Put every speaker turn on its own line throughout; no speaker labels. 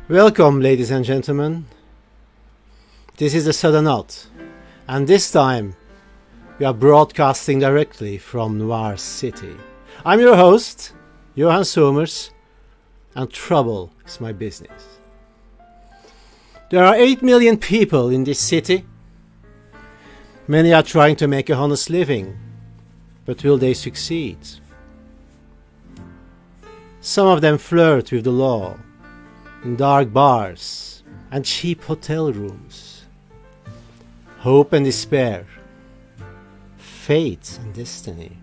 Welcome, ladies and gentlemen. This is the Southern Alt, and this time we are broadcasting directly from Noir City. I'm your host, Johan Somers, and trouble is my business. There are 8 million people in this city. Many are trying to make a honest living, but will they succeed? Some of them flirt with the law in dark bars and cheap hotel rooms. Hope and despair, fate and destiny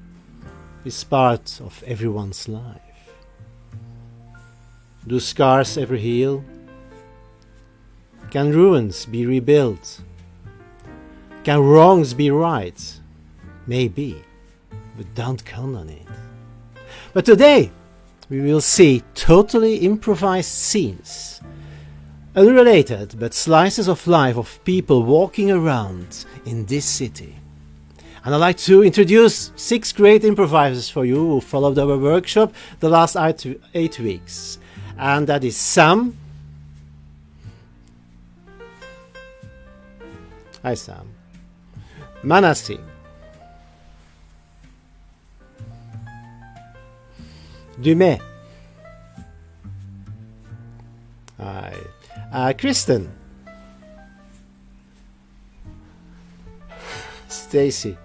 is part of everyone's life. Do scars ever heal? Can ruins be rebuilt? Can wrongs be right? Maybe, but don't count on it. But today, we will see totally improvised scenes, unrelated but slices of life of people walking around in this city. And I'd like to introduce 6 great improvisers for you who followed our workshop the last 8 weeks. And that is Sam. Hi Sam. Manasi. DuMais. Hi. Kristen. Stacy.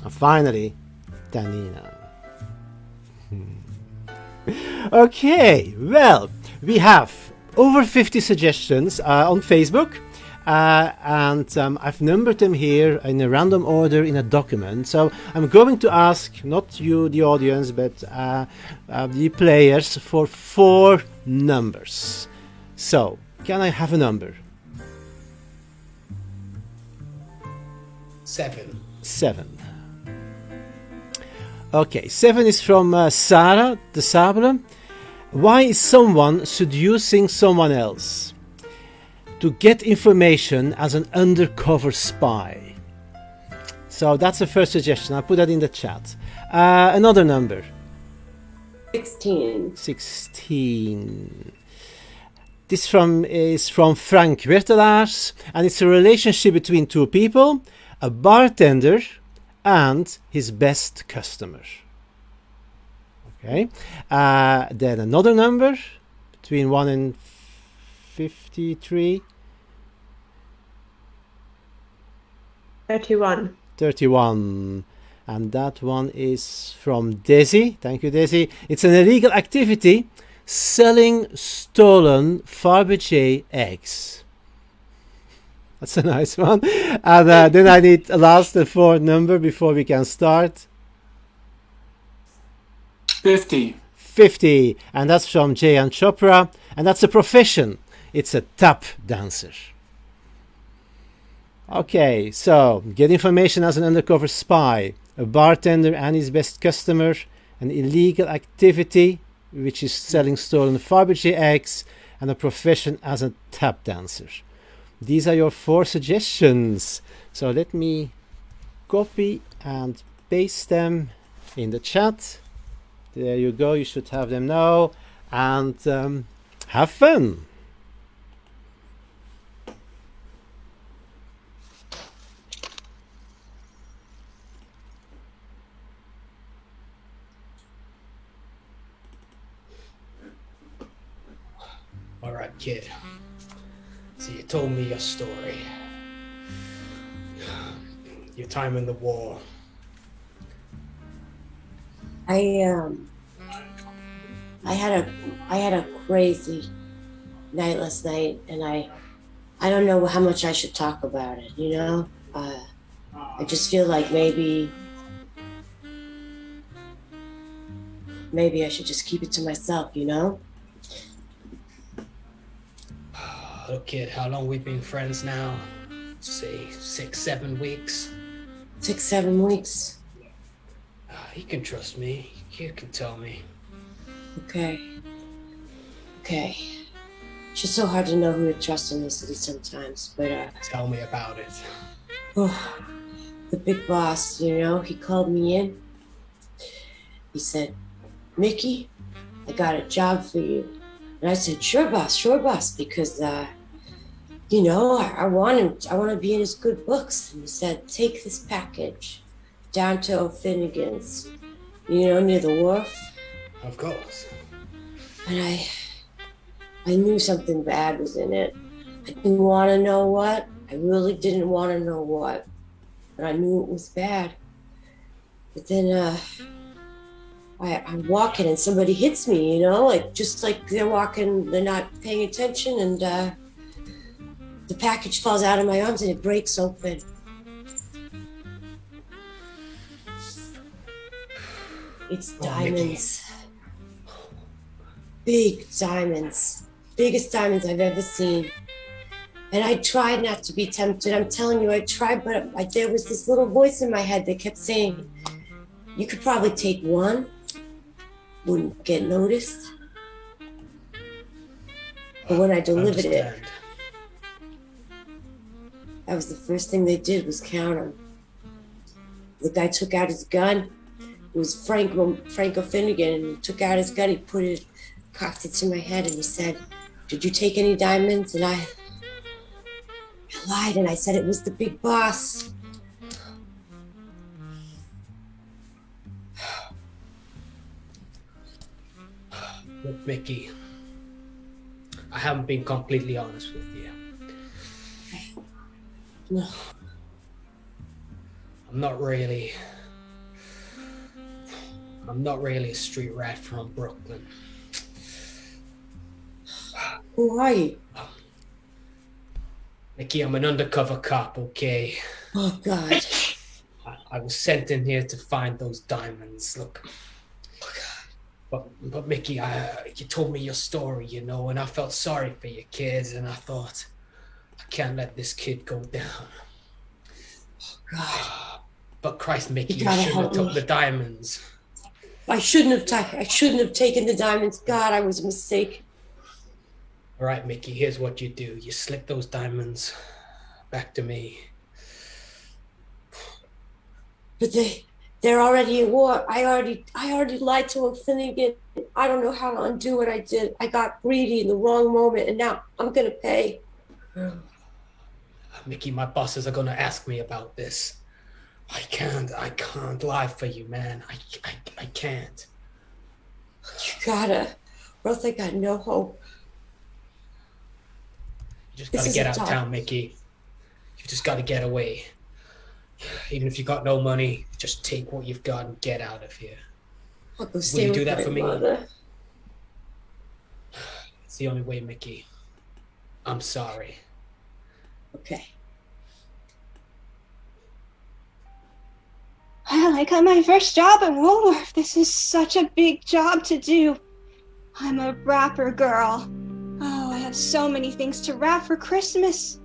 And finally, Tanina. Okay, well, we have over 50 suggestions on Facebook. And I've numbered them here in a random order in a document. So I'm going to ask, not you, the audience, but the players for 4 numbers. So, can I have a number?
7.
7. Okay, 7 is from Sarah de Sable. Why is someone seducing someone else? To get information as an undercover spy. So that's the first suggestion. I'll put that in the chat. Another number.
16.
16. This is from Frank Wertelaars, and it's a relationship between 2 people, a bartender and his best customer. Okay. Then another number between 1 and 53.
31.
31. And that one is from Desi. Thank you, Desi. It's an illegal activity, selling stolen Fabergé eggs. That's a nice one. And then I need a last and 4th number before we can start.
50.
50. And that's from Johan Chopra. And that's a profession. It's a tap dancer. Okay, so get information as an undercover spy, a bartender and his best customer, an illegal activity, which is selling stolen Fabergé eggs, and a profession as a tap dancer. These are your 4 suggestions. So let me copy and paste them in the chat. There you go, you should have them now. And have fun!
All right, kid. So you told me your story. Your time in the war.
I had a crazy night last night, and I don't know how much I should talk about it, you know? I just feel like maybe I should just keep it to myself, you know?
Look, kid, how long we've been friends now? Say 6, 7 weeks.
6, 7 weeks.
You can trust me. You can tell me.
Okay. It's just so hard to know who to trust in this city sometimes, but
Tell me about it.
Oh, the big boss, you know, he called me in. He said, Mickey, I got a job for you. And I said, sure, boss, because, you know, I want to be in his good books. And he said, take this package down to O'Finnigan's, you know, near the wharf.
Of course.
And I knew something bad was in it. I didn't want to know what. I really didn't want to know what. But I knew it was bad. But then I'm walking and somebody hits me, you know, like just like they're walking, they're not paying attention, and the package falls out of my arms and it breaks open. It's diamonds. Big diamonds. Biggest diamonds I've ever seen. And I tried not to be tempted. I'm telling you, I tried, but there was this little voice in my head that kept saying, you could probably take one, wouldn't get noticed. But when I delivered it, that was the first thing they did was count them. The guy took out his gun. It was Franco Finnegan, and he took out his gun. He cocked it to my head, and he said, "Did you take any diamonds?" And I lied, and I said it was the big boss.
Look, Mickey, I haven't been completely honest with you.
No.
I'm not really a street rat from Brooklyn.
Who are you?
Mickey, I'm an undercover cop, okay?
Oh, God.
I was sent in here to find those diamonds. Look. But Mickey, you told me your story, you know, and I felt sorry for your kids, and I thought, I can't let this kid go down.
Oh, God.
But Christ, Mickey, you shouldn't have took the diamonds.
I shouldn't have taken the diamonds. God, I was a mistake.
All right, Mickey, here's what you do. You slip those diamonds back to me.
But they're already at war. I already lied to him, Finnegan. I don't know how to undo what I did. I got greedy in the wrong moment, and now I'm gonna pay.
Mickey, my bosses are gonna ask me about this. I can't lie for you, man. I can't.
You gotta, or else I got no hope.
You just gotta get out of town, Mickey. You just gotta get away. Even if you got no money, just take what you've got and get out of here.
I'll go stay
Will you do that
with
for
my
me?
mother.
It's the only way, Mickey. I'm sorry.
Okay.
Well, I got my first job at Woolworth. This is such a big job to do. I'm a wrapper girl. Oh, I have so many things to wrap for Christmas.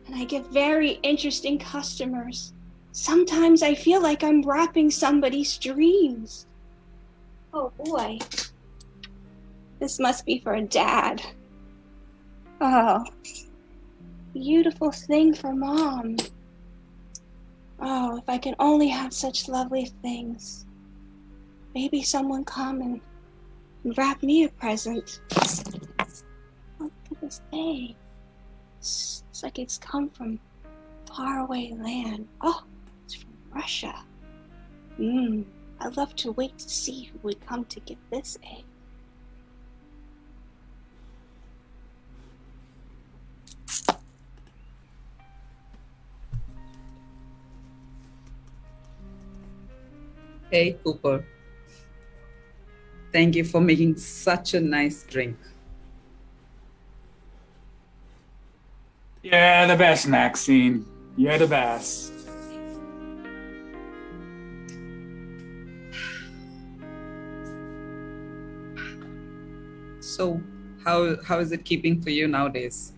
And I get very interesting customers. Sometimes I feel like I'm wrapping somebody's dreams. Oh boy. This must be for Dad. Oh, beautiful thing for Mom. Oh, if I can only have such lovely things. Maybe someone come and wrap me a present. Look at this thing. It's like it's come from faraway land. Oh, it's from Russia. I'd love to wait to see who would come to get this egg.
Hey, Cooper. Thank you for making such a nice drink.
You're the best, Maxine. You're the best.
So, how is it keeping for you nowadays?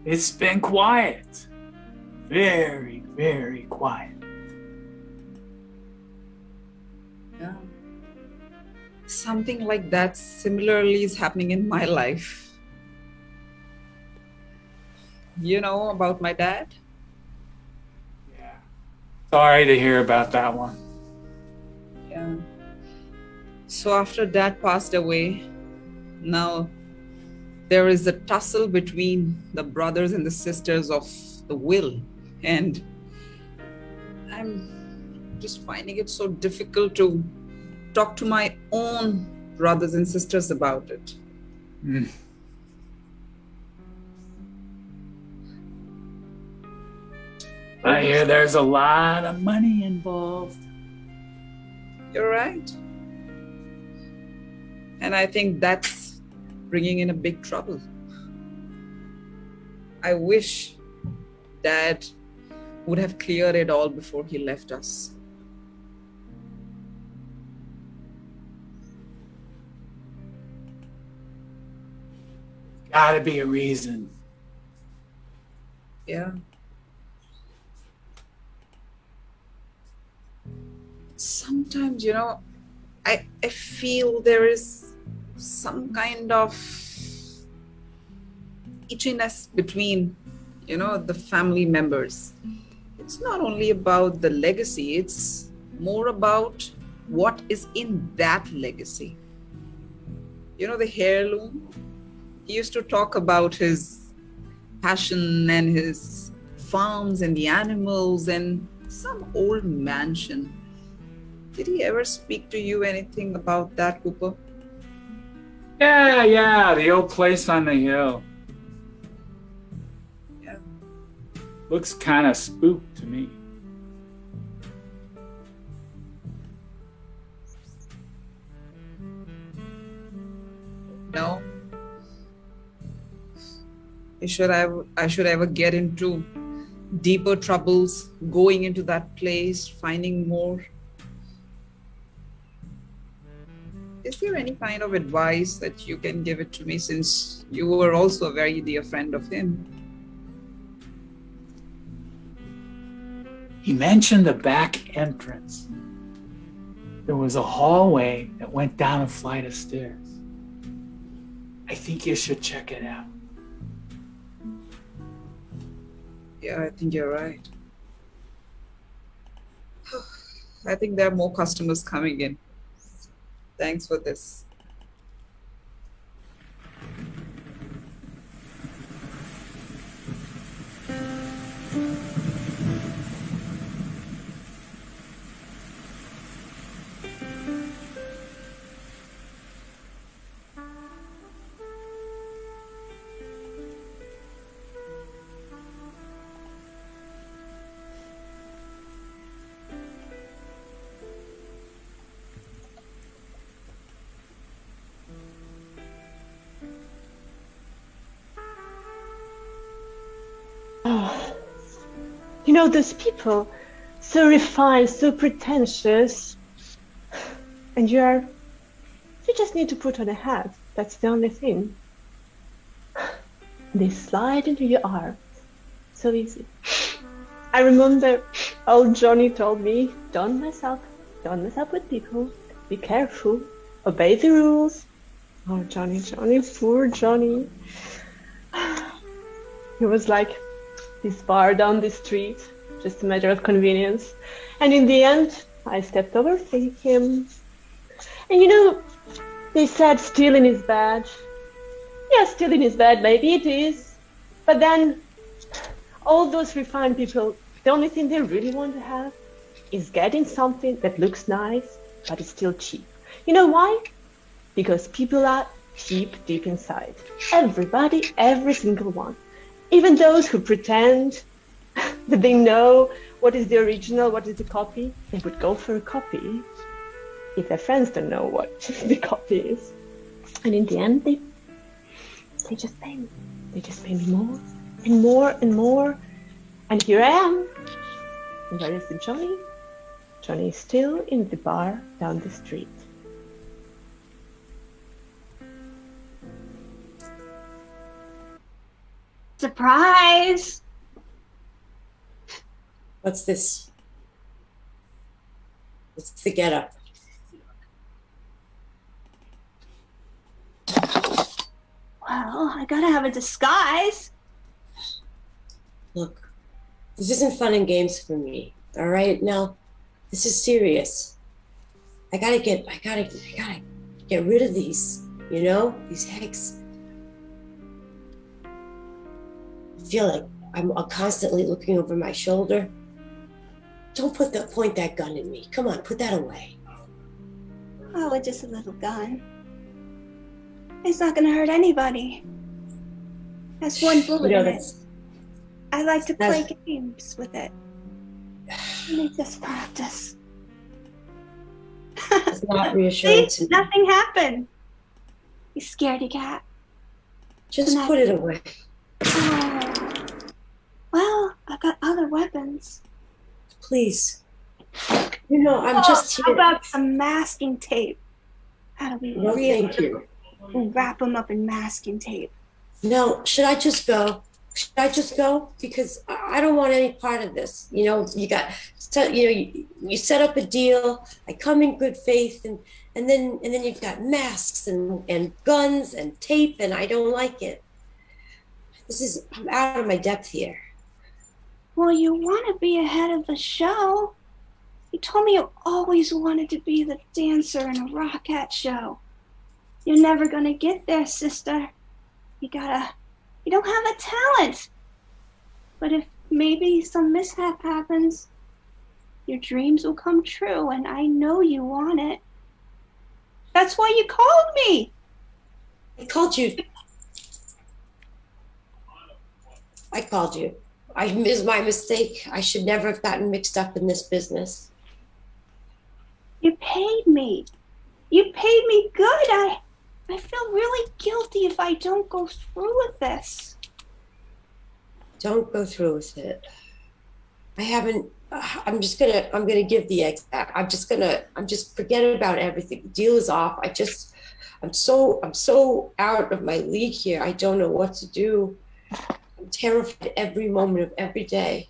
It's been quiet. Very, very quiet.
Yeah. Something like that similarly is happening in my life. You know about my dad?
Yeah. Sorry to hear about that one.
Yeah. So after Dad passed away, Now, there is a tussle between the brothers and the sisters of the will, and I'm just finding it so difficult to talk to my own brothers and sisters about it.
I hear there's a lot of money involved.
You're right. And I think that's bringing in a big trouble. I wish Dad would have cleared it all before he left us.
Gotta be a reason.
Yeah. Sometimes, I feel there is some kind of itchiness between, the family members. It's not only about the legacy, it's more about what is in that legacy. The heirloom, he used to talk about his passion and his farms and the animals and some old mansion. Did he ever speak to you anything about that, Cooper?
Yeah, the old place on the hill.
Yeah.
Looks kind of spooked to me.
No. I should ever get into deeper troubles, going into that place, finding more. Is there any kind of advice that you can give it to me, since you were also a very dear friend of him?
He mentioned the back entrance. There was a hallway that went down a flight of stairs. I think you should check it out.
Yeah, I think you're right. I think there are more customers coming in. Thanks for this.
Those people, so refined, so pretentious, and you just need to put on a hat. That's the only thing. They slide into your arms. So easy. I remember old Johnny told me, don't mess up with people, be careful, obey the rules. Oh, Johnny, poor Johnny. He was like this bar down the street, just a matter of convenience. And in the end, I stepped over to him. And they said stealing is bad. Yeah, stealing is bad, maybe it is. But then, all those refined people, the only thing they really want to have is getting something that looks nice, but is still cheap. You know why? Because people are cheap deep inside. Everybody, every single one. Even those who pretend that they know what is the original, what is the copy, they would go for a copy if their friends don't know what the copy is. And in the end, they just pay me. They just pay me more and more and more. And here I am. And where is the Johnny? Johnny is still in the bar down the street.
Surprise!
What's this? What's the getup?
Well, I gotta have a disguise.
Look, this isn't fun and games for me. All right, now, this is serious. I gotta get rid of these You know, these eggs. I feel like I'm constantly looking over my shoulder. Don't point that gun at me. Come on, put that away.
Oh, it's just a little gun. It's not gonna hurt anybody. That's one bullet
You know,
in it. I like to play
that's-
games with it. And it's just practice.
It's not reassuring to
See,
me.
nothing happened. You scaredy cat.
Just put it away.
Oh. Well, I got other weapons.
Please. You know, I'm just
How
here.
about some masking tape? That'll be
No,
really
thank you.
We'll wrap them up in masking tape.
No, should I just go? Should I just go? Because I don't want any part of this. You know, you set up a deal. I come in good faith, and then you've got masks and guns and tape, and I don't like it. I'm out of my depth here.
Well, you want to be ahead of the show. You told me you always wanted to be the dancer in a Rockette show. You're never gonna get there, sister. You don't have the talent. But if maybe some mishap happens, your dreams will come true, and I know you want it. That's why you called me.
I called you. It was my mistake. I should never have gotten mixed up in this business.
You paid me. You paid me good. I feel really guilty if I don't go through with this.
Don't go through with it. I'm gonna give the eggs back. I'm just forget about everything. The deal is off. I'm so out of my league here. I don't know what to do. I'm terrified every moment of every day.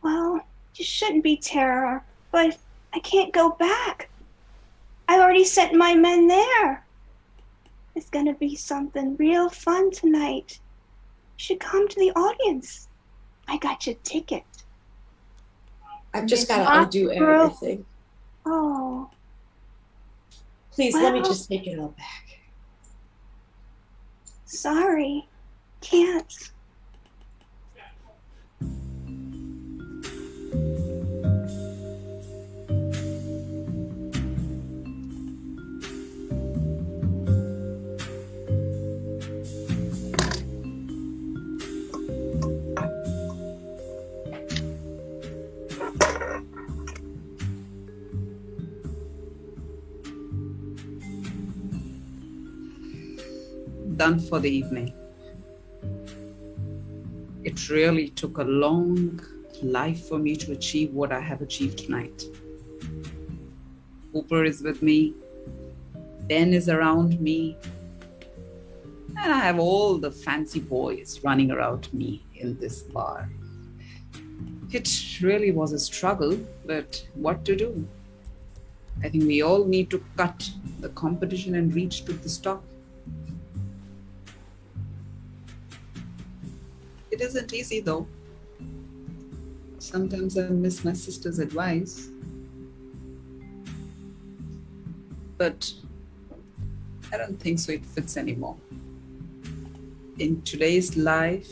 Well, you shouldn't be terror, but I can't go back. I already sent my men there. It's gonna be something real fun tonight. You should come to the audience. I got your ticket.
I've just got to
Not
undo
girl.
everything.
Oh,
Please, let me
Well-
just take it all back.
sorry. Can't.
Done for the evening. It really took a long life for me to achieve what I have achieved tonight. Cooper is with me, Ben is around me, and I have all the fancy boys running around me in this bar. It really was a struggle, but what to do? I think we all need to cut the competition and reach to the top. It isn't easy though. Sometimes I miss my sister's advice. But I don't think so it fits anymore. In today's life,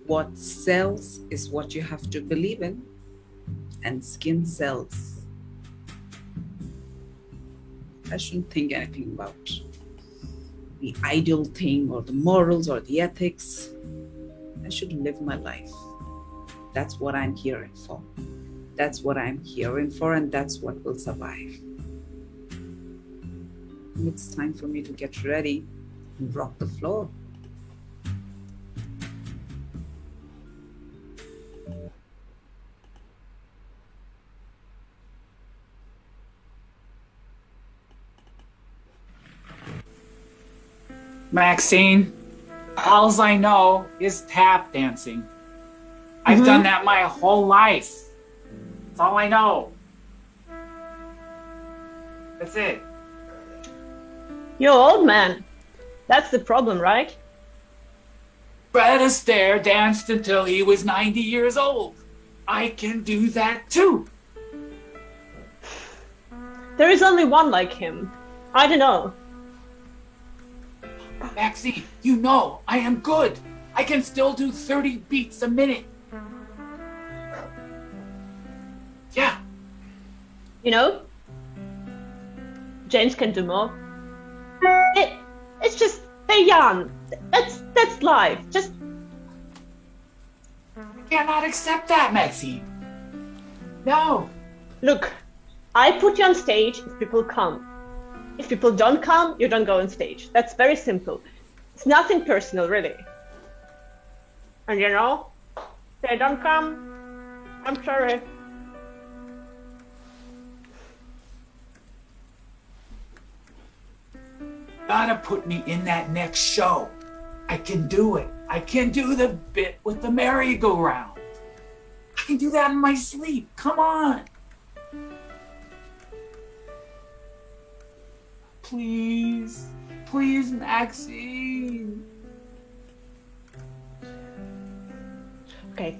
what sells is what you have to believe in, and skin sells. I shouldn't think anything about the ideal thing or the morals or the ethics. I should live my life. That's what I'm here for. That's what I'm here for, and that's what will survive. It's time for me to get ready and rock the floor.
Maxine, all I know is tap dancing. I've done that my whole life. That's all I know. That's it.
You're old man. That's the problem, right?
Fred Astaire danced until he was 90 years old. I can do that too.
There is only one like him. I don't know.
Maxine, you know I am good. I can still do 30 beats a minute. Yeah.
You know, James can do more. It's just they're young. That's life. Just
I cannot accept that, Maxine. No.
look. I put you on stage if people come. If people don't come, you don't go on stage. That's very simple. It's nothing personal, really. And you know, if they don't come, I'm sorry.
Gotta put me in that next show. I can do it. I can do the bit with the merry-go-round. I can do that in my sleep. Come on. Please. Please, Maxine.
Okay.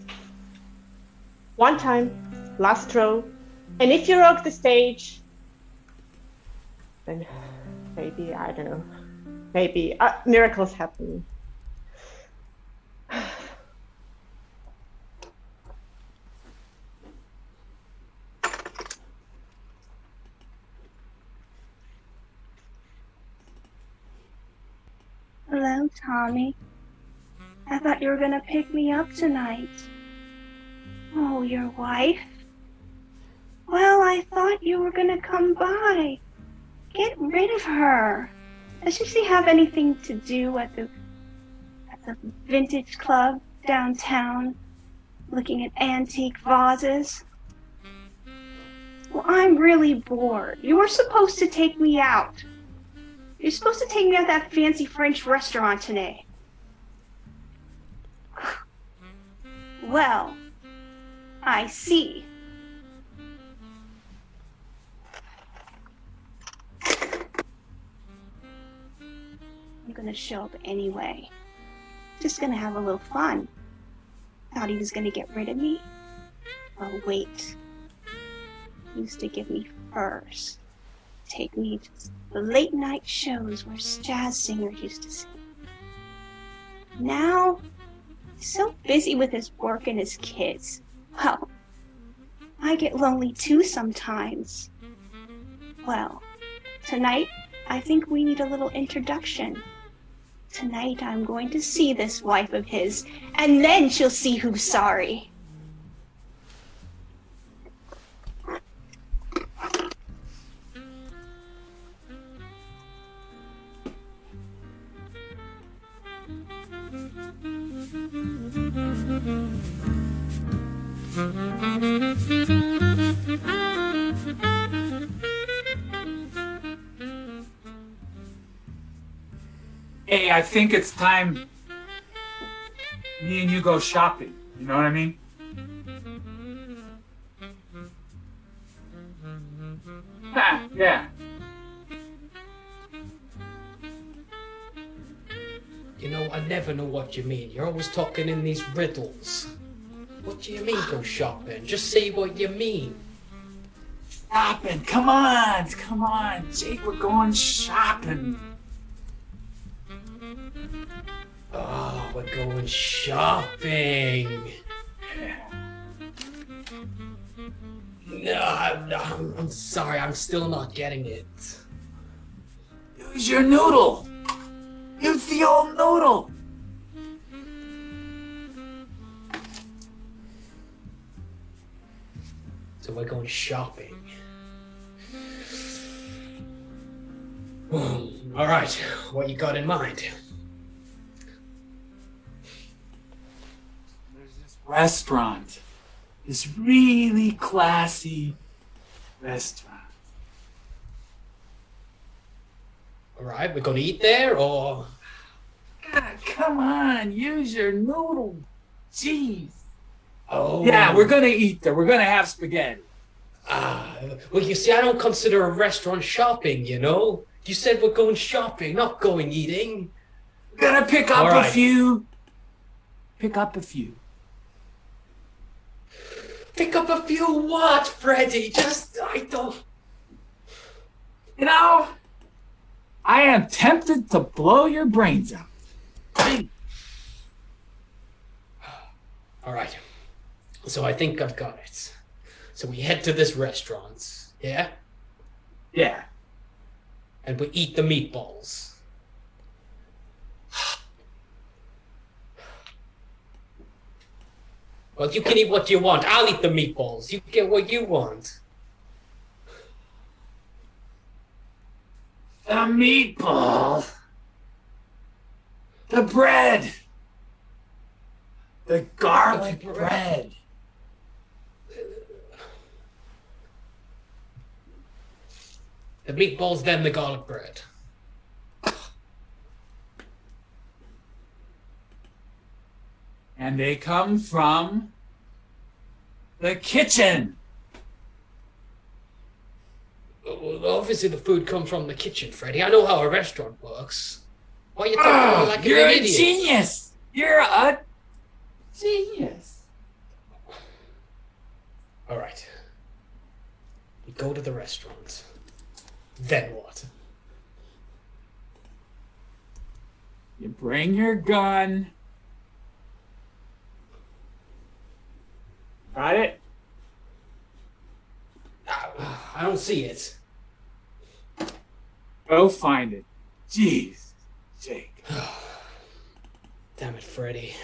One time, last row. And if you rock the stage, then maybe, I don't know, maybe miracles happen.
Hello, Tommy. I thought you were gonna pick me up tonight. Oh, your wife? Well, I thought you were gonna come by. Get rid of her. Does she have anything to do at the vintage club downtown, looking at antique vases? Well, I'm really bored. You were supposed to take me out. You're supposed to take me out to that fancy French restaurant today. Well, I see. I'm gonna show up anyway. Just gonna have a little fun. Thought he was gonna get rid of me? Oh, wait. He used to give me furs. Take me to the late night shows where jazz singers used to sing. Now, he's so busy with his work and his kids. Well, I get lonely too sometimes. Well, tonight, I think we need a little introduction. Tonight, I'm going to see this wife of his, and then she'll see who's sorry.
Hey, I think it's time me and you go shopping. You know what I mean? Ha, yeah.
You know, I never know what you mean. You're always talking in these riddles. What do you mean go shopping? Just say what you mean.
Shopping. Come on. Come on. Jake, we're going shopping.
Oh, we're going shopping. No, I'm sorry. I'm still not getting it.
Use your noodle. Use the old noodle.
So we're going shopping. All right, what you got in mind?
There's this restaurant. This really classy restaurant.
All right, we're going to eat there, or?
God, come on. Use your noodle. Jeez.
Oh.
Yeah, we're gonna eat there. We're gonna have spaghetti.
Well, you see, I don't consider a restaurant shopping, you know? You said we're going shopping, not going eating.
We're gonna pick up a few. Pick up a few.
Pick up a few what, Freddy? Just, I don't...
You know, I am tempted to blow your brains out.
All right. So I think I've got it. So we head to this restaurant, yeah?
Yeah.
And we eat the meatballs. Well, you can eat what you want. I'll eat the meatballs. You get what you want.
The meatball. The bread. The garlic bread.
The meatballs, then the garlic bread.
And they come from the kitchen.
Well, obviously the food comes from the kitchen, Freddie. I know how a restaurant works. Why are you talking to me like
You're
an
a
idiot?
genius. You're a genius.
All right. We go to the restaurant. Then what?
You bring your gun. Got it?
I don't see it.
Go find it. Jeez, Jake.
Damn it, Freddie.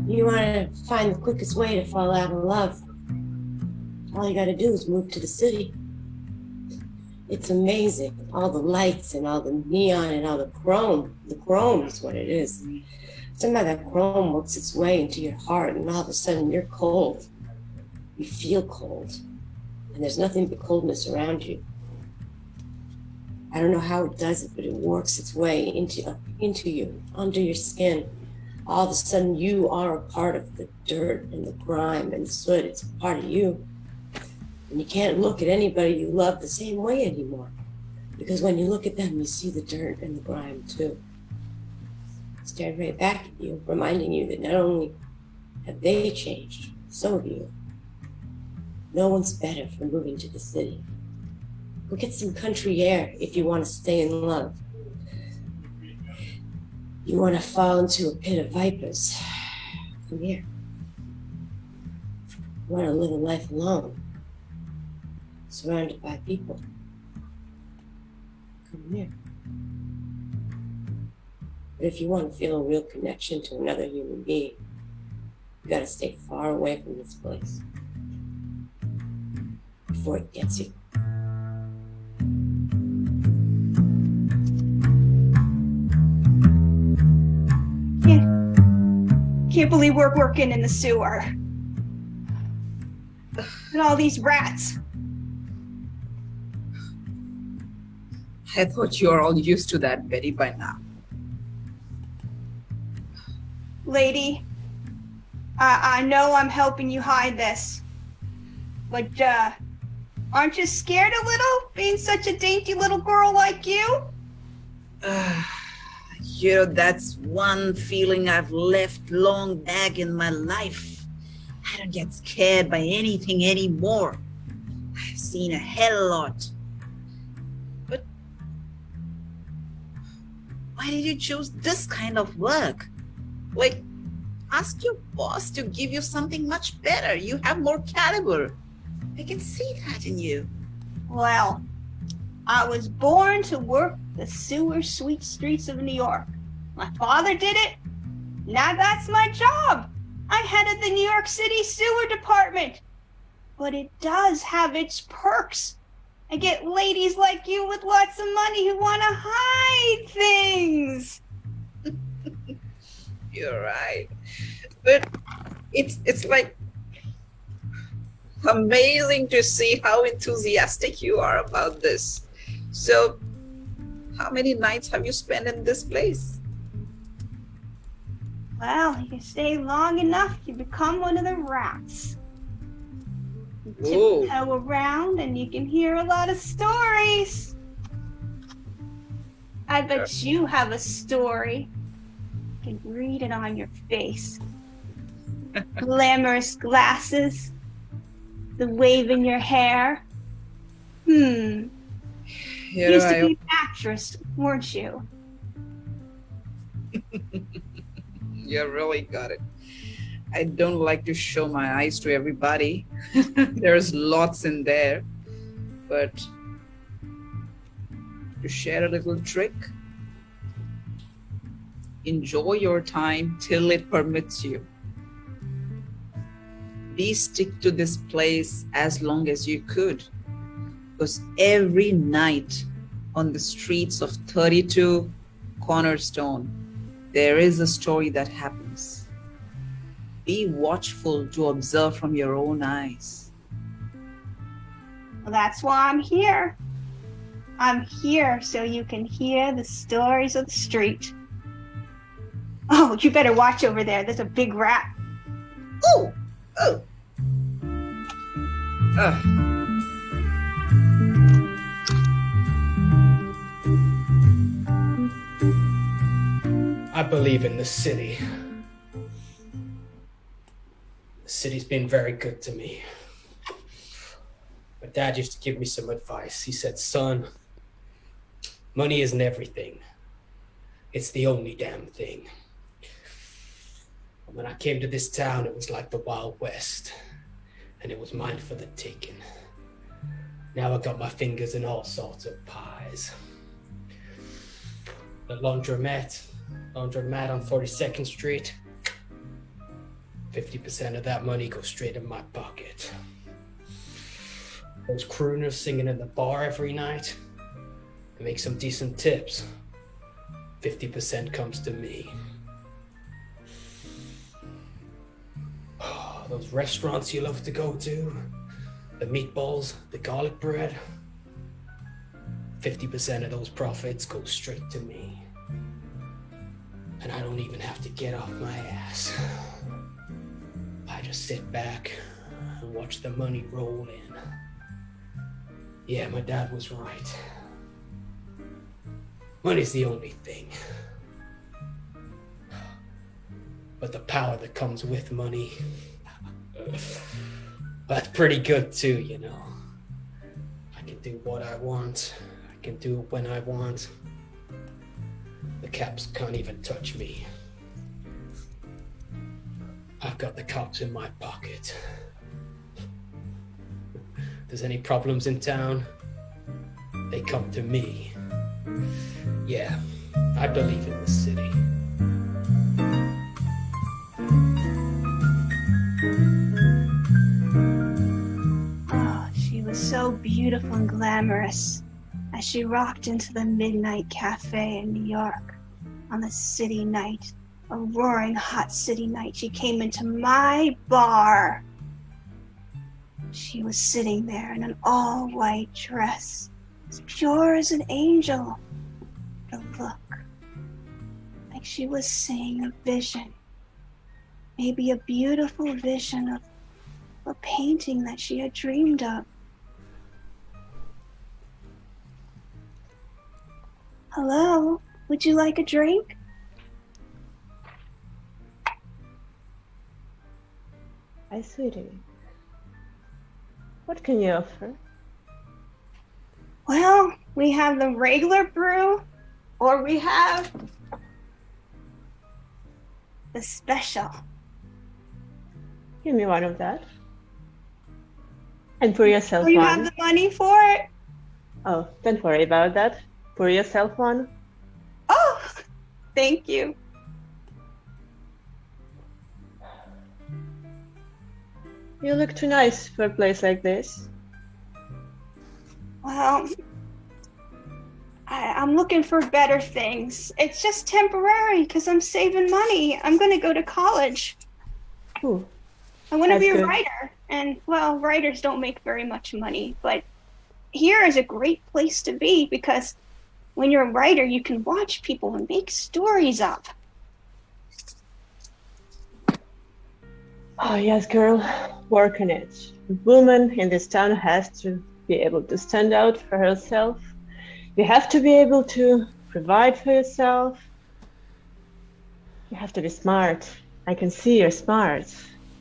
You want to find the quickest way to fall out of love. All you got to do is move to the city. It's amazing. All the lights and all the neon and all the chrome. The chrome is what it is. Somehow that chrome works its way into your heart, and all of a sudden you're cold. You feel cold. And there's nothing but coldness around you. I don't know how it does it, but it works its way into you, under your skin. All of a sudden you are a part of the dirt and the grime and the soot. It's a part of you. And you can't look at anybody you love the same way anymore. Because when you look at them, you see the dirt and the grime too. Stared right back at you, reminding you that not only have they changed, so have you. No one's better for moving to the city. Go get some country air if you want to stay in love. You want to fall into a pit of vipers. Come here. You want to live a life alone, surrounded by people. Come here. But if you want to feel a real connection to another human being, you gotta stay far away from this place before it gets you.
Can't believe we're working in the sewer. And all these rats.
I thought you are all used to that, Betty, by now.
Lady, I know I'm helping you hide this, but aren't you scared a little, being such a dainty little girl like you?
You know, that's one feeling I've left long back in my life. I don't get scared by anything anymore. I've seen a hell lot. But why did you choose this kind of work? Like, ask your boss to give you something much better. You have more caliber. I can see that in you.
Well, I was born to work the sewer sweet streets of New York. My father did it. Now that's my job. I headed the New York City sewer department. But it does have its perks. I get ladies like you with lots of money who want to hide things.
You're right. But it's like amazing to see how enthusiastic you are about this. So, how many nights have you spent in this place?
Well, you can stay long enough to become one of the rats. You
Whoa.
tiptoe around and you can hear a lot of stories. I bet you have a story. You can read it on your face. Glamorous glasses, the wave in your hair, You
Here
used to
I
be an actress, weren't you?
You really got it. I don't like to show my eyes to everybody. There's lots in there. But to share a little trick, enjoy your time till it permits you. Please stick to this place as long as you could, because every night on the streets of 32 Cornerstone, there is a story that happens. Be watchful to observe from your own eyes.
Well, that's why I'm here. I'm here so you can hear the stories of the street. Oh, you better watch over there. There's a big rat.
Oh! Oh!
I believe in the city. The city's been very good to me. My dad used to give me some advice. He said, son, money isn't everything. It's the only damn thing. When I came to this town, it was like the Wild West, and it was mine for the taking. Now I got my fingers in all sorts of pies. The laundromat on 42nd Street, 50% of that money goes straight in my pocket. Those crooners singing in the bar every night, I make some decent tips. 50% comes to me. Oh, those restaurants you love to go to, the meatballs, the garlic bread, 50% of those profits go straight to me. And I don't even have to get off my ass. I just sit back and watch the money roll in. Yeah, my dad was right. Money's the only thing. But the power that comes with money, that's pretty good too, you know. I can do what I want. I can do it when I want. The caps can't even touch me. I've got the cops in my pocket. If there's any problems in town, they come to me. Yeah, I believe in the city.
Oh, she was so beautiful and glamorous as she rocked into the Midnight Cafe in New York on a city night, a roaring hot city night. She came into my bar. She was sitting there in an all-white dress, as pure as an angel. The look, like she was seeing a vision, maybe a beautiful vision of a painting that she had dreamed of. Hello, would you like a drink?
Hi, sweetie. What can you offer?
Well, we have the regular brew, or we have the special.
Give me one of that. And pour yourself
Do you
one.
have the money for it?
Oh, don't worry about that. Pour yourself one.
Oh, thank you.
You look too nice for a place like this.
Well, I'm looking for better things. It's just temporary because I'm saving money. I'm going to go to college.
Ooh,
I want to
that's
be a
good.
writer. And, well, writers don't make very much money. But here is a great place to be because when you're a writer, you can watch people and make stories up.
Oh, yes, girl. Work on it. A woman in this town has to be able to stand out for herself. You have to be able to provide for yourself. You have to be smart. I can see you're smart.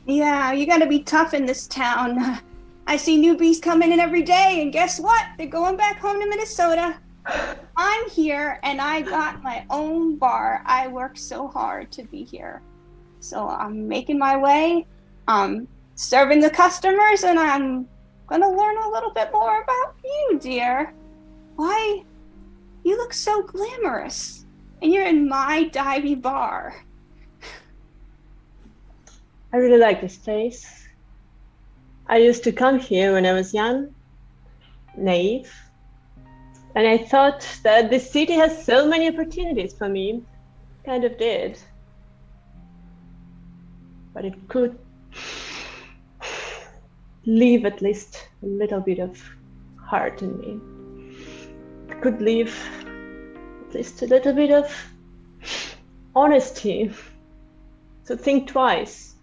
Yeah, you got to be tough in this town. I see newbies coming in every day, and guess what? They're going back home to Minnesota. I'm here, and I got my own bar. I worked so hard to be here. So I'm making my way. I'm serving the customers, and I'm going to learn a little bit more about you, dear. Why? You look so glamorous, and you're in my divey bar.
I really like this place. I used to come here when I was young, naive, and I thought that this city has so many opportunities for me. Kind of did. But it could leave at least a little bit of heart in me. It could leave at least a little bit of honesty. So think twice.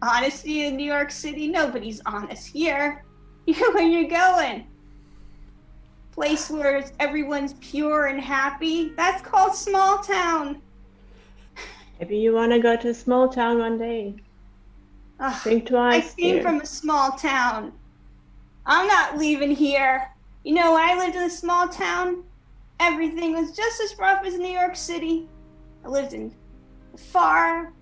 Honesty in New York City? Nobody's honest here. Where you going? Place where everyone's pure and happy? That's called small town.
Maybe you want to go to a small town one day. Think twice.
I came from a small town. I'm not leaving here. When I lived in a small town, everything was just as rough as New York City. I lived in far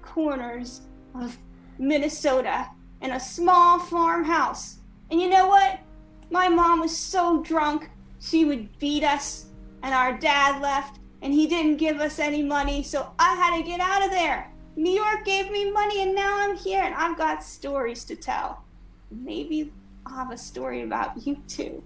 corners of Minnesota in a small farmhouse. And you know what? My mom was so drunk, she would beat us, and our dad left, and he didn't give us any money, so I had to get out of there. New York gave me money, and now I'm here, and I've got stories to tell. Maybe I'll have a story about you too.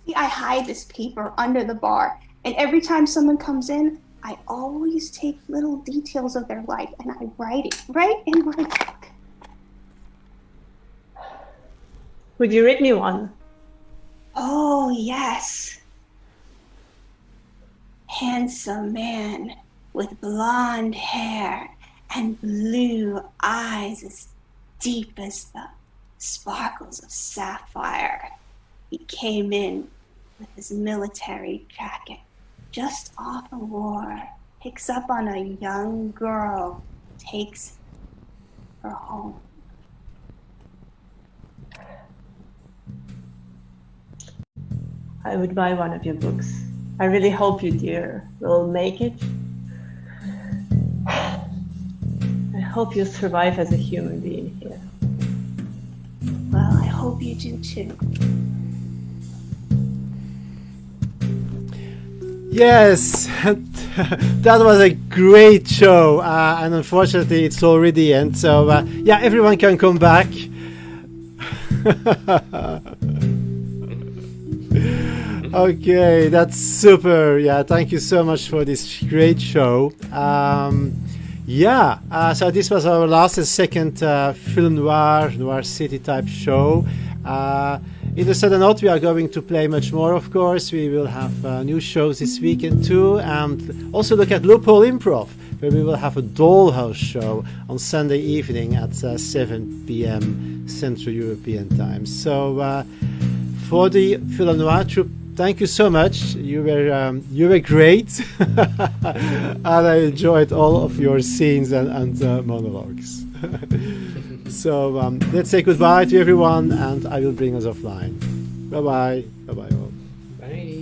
See, I hide this paper under the bar, and every time someone comes in, I always take little details of their life, and I write it right in my book.
Would you read me one?
Oh, yes. Handsome man with blonde hair and blue eyes as deep as the sparkles of sapphire. He came in with his military jacket just off a war, picks up on a young girl, takes her home.
I would buy one of your books. I really hope you, dear, will make it. I hope you'll survive as a human being here.
Well, I hope you do too.
Yes, that was a great show, and unfortunately it's already the end. So yeah, everyone can come back. Okay, that's super. Yeah, thank you so much for this great show. So this was our last and second Film Noir City type show. In the Southern Note, we are going to play much more, of course. We will have new shows this weekend too, and also look at Loophole Improv, where we will have a dollhouse show on Sunday evening at 7 p.m. Central European time. So for the Film Noir troupe, thank you so much. You were great, and I enjoyed all of your scenes and monologues. So let's say goodbye to everyone, and I will bring us offline. Bye bye. Bye bye all.
Bye.